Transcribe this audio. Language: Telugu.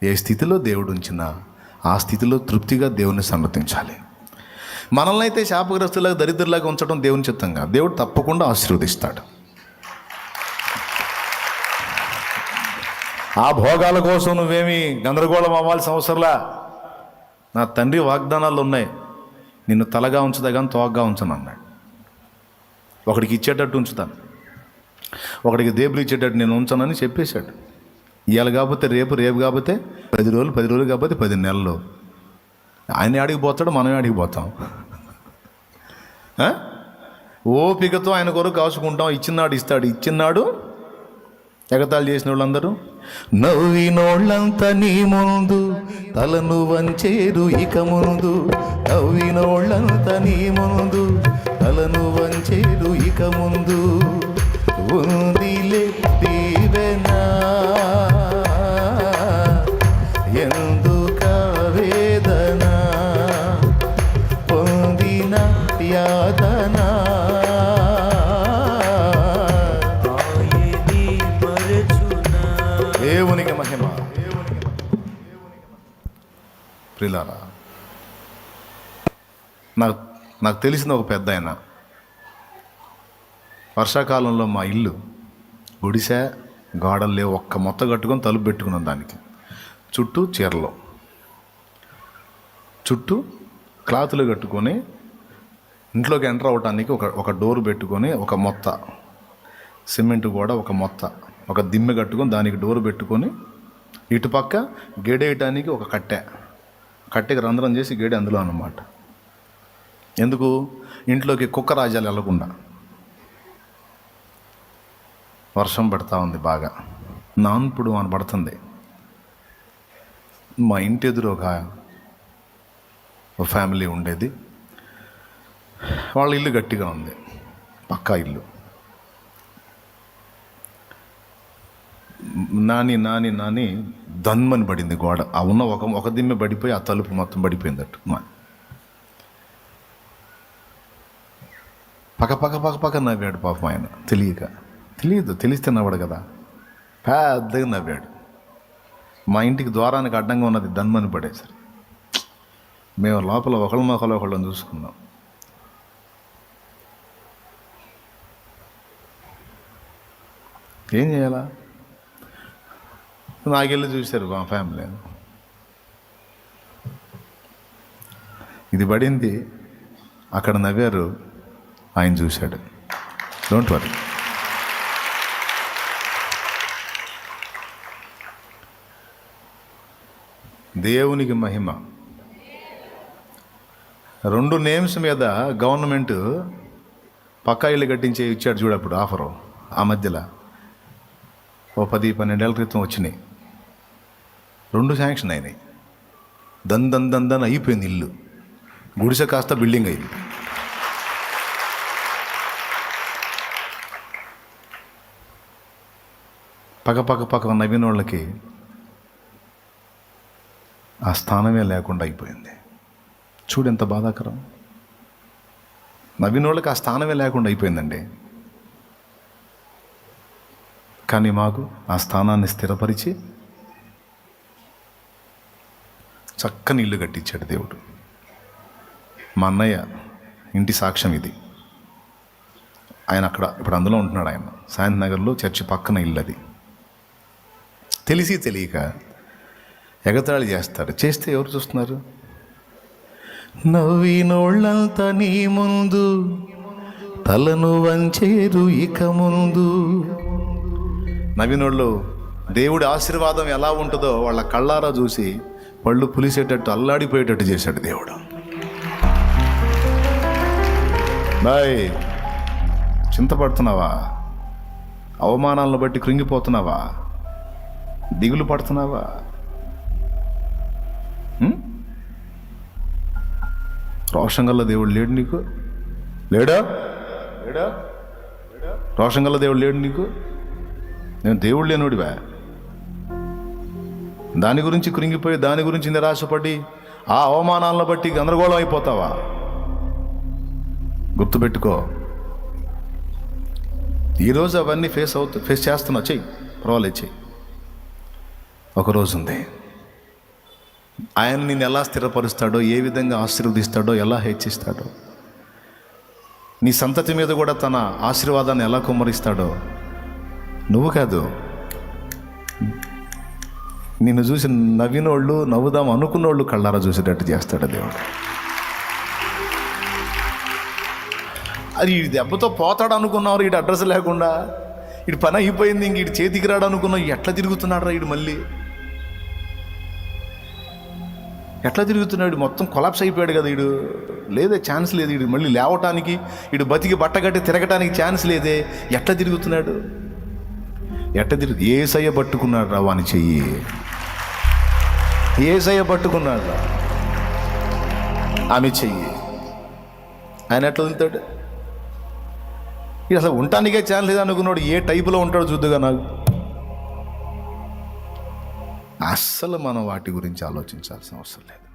ఏ స్థితిలో దేవుడు ఉంచినా ఆ స్థితిలో తృప్తిగా దేవుని సన్నతించాలి. మనల్ని అయితే శాపగ్రస్తులాగా దరిద్రులాగా ఉంచడం దేవుని చిత్తంగా. దేవుడు తప్పకుండా ఆశీర్వదిస్తాడు. ఆ భోగాల కోసం నువ్వేమీ గందరగోళం అవ్వాల్సిన అవసరంలా. నా తండ్రి వాగ్దానాలు ఉన్నాయి, నిన్ను తలగా ఉంచుదా కానీ తోగ్గా ఉంచను అన్నాడు. ఒకడికి ఇచ్చేటట్టు ఉంచుతాను, ఒకడికి దేపులు ఇచ్చేటట్టు నేను ఉంచనని చెప్పేశాడు. ఇవాళ కాకపోతే రేపు, రేపు కాకపోతే 10 రోజులు, 10 రోజులు కాకపోతే 10 నెలలు. ఆయన ఆడికి పోతాడు, మనమే ఆడికి పోతాం. ఓపికతో ఆయన కొరకు కాసుకుంటాం. ఇచ్చినాడు ఇస్తాడు, ఇచ్చినాడు. ఎగతాళి చేసిన వాళ్ళందరూ నవ్వినోళ్ళంతా నీ ముందు తలను వంచేరు ఇక ముందు. నవ్వినోళ్ళంతా నీ ముందు తలను వంచేరు ఇక ముందు. ఉందిలే దీవెనా ఎందుక వేదన పొందిన యాతన. దేవునికి మహిమ. ప్రియులారా, నాకు తెలిసిన ఒక పెద్ద ఆయన, వర్షాకాలంలో మా ఇల్లు గుడిసె, గోడలు లేవు, ఒక్క మొత్తం కట్టుకొని తలుపు పెట్టుకున్నాం. దానికి చుట్టూ చీరలు, చుట్టూ క్లాతులు కట్టుకొని ఇంట్లోకి ఎంటర్ అవటానికి ఒక డోర్ పెట్టుకొని, ఒక మొత్త సిమెంట్ కూడా, ఒక మొత్త, ఒక దిమ్మె కట్టుకొని దానికి డోర్ పెట్టుకొని, ఇటుపక్క గేడేయటానికి ఒక కట్టెకి రంధ్రం చేసి గేడే అందులో అన్నమాట. ఎందుకు? ఇంట్లోకి కుక్క రాజ్యాలు వెళ్ళకుండా. వర్షం పడతా ఉంది బాగా, నాన్పుడు అని పడుతుంది. మా ఇంటి ఎదురు ఒక ఫ్యామిలీ ఉండేది. వాళ్ళ ఇల్లు గట్టిగా ఉంది, పక్కా ఇల్లు. నాని దన్మని పడింది గోడ. ఆ ఉన్న ఒక దిమ్మె పడిపోయి ఆ తలుపు మొత్తం పడిపోయిందట్టు. పక్క నవ్వాడు పాపం ఆయన. తెలిస్తే నవ్వాడు కదా, పెద్దగా నవ్వాడు. మా ఇంటికి ద్వారానికి అడ్డంగా ఉన్నది దన్మని పడేసారు. మేము లోపల ఒకళ్ళని చూసుకున్నాం. ఏం చేయాలా? నాకెళ్ళి చూశారు మా ఫ్యామిలీ. ఇది పడింది, అక్కడ నవ్వారు, ఆయన చూశాడు. Don't worry. దేవునికి మహిమ. 2 నేమ్స్ మీద గవర్నమెంట్ పక్కా ఇల్లు కట్టించే ఇచ్చాడు చూడప్పుడు ఆఫరు. ఆ మధ్యలో ఓ 10-12 ఏళ్ళ క్రితం వచ్చినాయి. 2 శాంక్షన్ అయినాయి. దన్ అయిపోయింది ఇల్లు. గుడిసె కాస్త బిల్డింగ్ అయింది. పక్క నవ్విన వాళ్ళకి ఆ స్థానమే లేకుండా అయిపోయింది. చూడు ఎంత బాధాకరం. నవ్విన వాళ్ళకి ఆ స్థానమే లేకుండా అయిపోయిందండి. కానీ మాకు ఆ స్థానాన్ని స్థిరపరిచి చక్కని ఇల్లు కట్టించాడు దేవుడు. మా అన్నయ్య ఇంటి సాక్ష్యం ఇది. ఆయన అక్కడ ఇప్పుడు అందులో ఉంటున్నాడు. ఆయన శాంతినగర్లో చర్చి పక్కన ఇల్లు అది. తెలియక ఎగతాళి చేస్తారు. చేస్తే ఎవరు చూస్తున్నారు? నవ్వినోళ్ళంతా నీ ముందు తలను వంచేరు ఇక ముందు. నవ్వినోళ్ళు దేవుడి ఆశీర్వాదం ఎలా ఉంటుందో వాళ్ళ కళ్ళారా చూసి పళ్ళు పులిసేటట్టు అల్లాడిపోయేటట్టు చేశాడు దేవుడు. బాయ్, చింతపడుతున్నావా? అవమానాలను బట్టి కృంగిపోతున్నావా? దిగులు పడుతున్నావా? రోషంగల్ల దేవుడు లేడు నీకు? లేడా? రోషంగల్ల దేవుడు లేడు నీకు? నేను దేవుడు లేనుడివా? దాని గురించి కృంగిపోయి, దాని గురించి నిరాశపడి, ఆ అవమానాలను బట్టి గందరగోళం అయిపోతావా? గుర్తుపెట్టుకో, ఈరోజు అవన్నీ ఫేస్ చేస్తున్నా, చెయ్యి, పర్వాలేదు చెయ్యి. ఒకరోజు ఉంది, ఆయన నిన్ను ఎలా స్థిరపరుస్తాడో, ఏ విధంగా ఆశీర్వదిస్తాడో, ఎలా హెచ్చిస్తాడో, నీ సంతతి మీద కూడా తన ఆశీర్వాదాన్ని ఎలా కుమ్మరిస్తాడో నువ్వు కాదు, నిన్ను చూసి నవ్వినోళ్ళు, నవ్వుదాం అనుకున్నోళ్ళు కళ్ళారా చూసేటట్టు చేస్తాడు దేవుడు. అది ఈ దెబ్బతో పోతాడు అనుకున్నారు, వీడు అడ్రస్ లేకుండా, వీడు పని అయిపోయింది, ఇంక వీడు చేతికి రాడు అనుకున్నావు. ఎట్లా తిరుగుతున్నాడు రా వీడు, మళ్ళీ ఎట్లా తిరుగుతున్నాడు, మొత్తం కొలాప్స్ అయిపోయాడు కదా వీడు. లేదే, ఛాన్స్ లేదు వీడు మళ్ళీ లేవటానికి, వీడు బతికి బట్టగట్టి తిరగటానికి ఛాన్స్ లేదే. ఎట్లా తిరుగుతున్నాడు, ఎట్లా ఏసయ్య పట్టుకున్నాడు రా వాని చెయ్యి, ఏసయ్య పట్టుకున్నాడు రా ఆమె చెయ్యి. ఆయన ఎట్లా వదులుతాడు? ఇది అసలు ఉండటానికే ఛాన్స్ లేదు అనుకున్నాడు. ఏ టైపులో ఉంటాడో చూద్దుగా నాకు. అస్సలు మనం వాటి గురించి ఆలోచించాల్సిన అవసరం లేదు.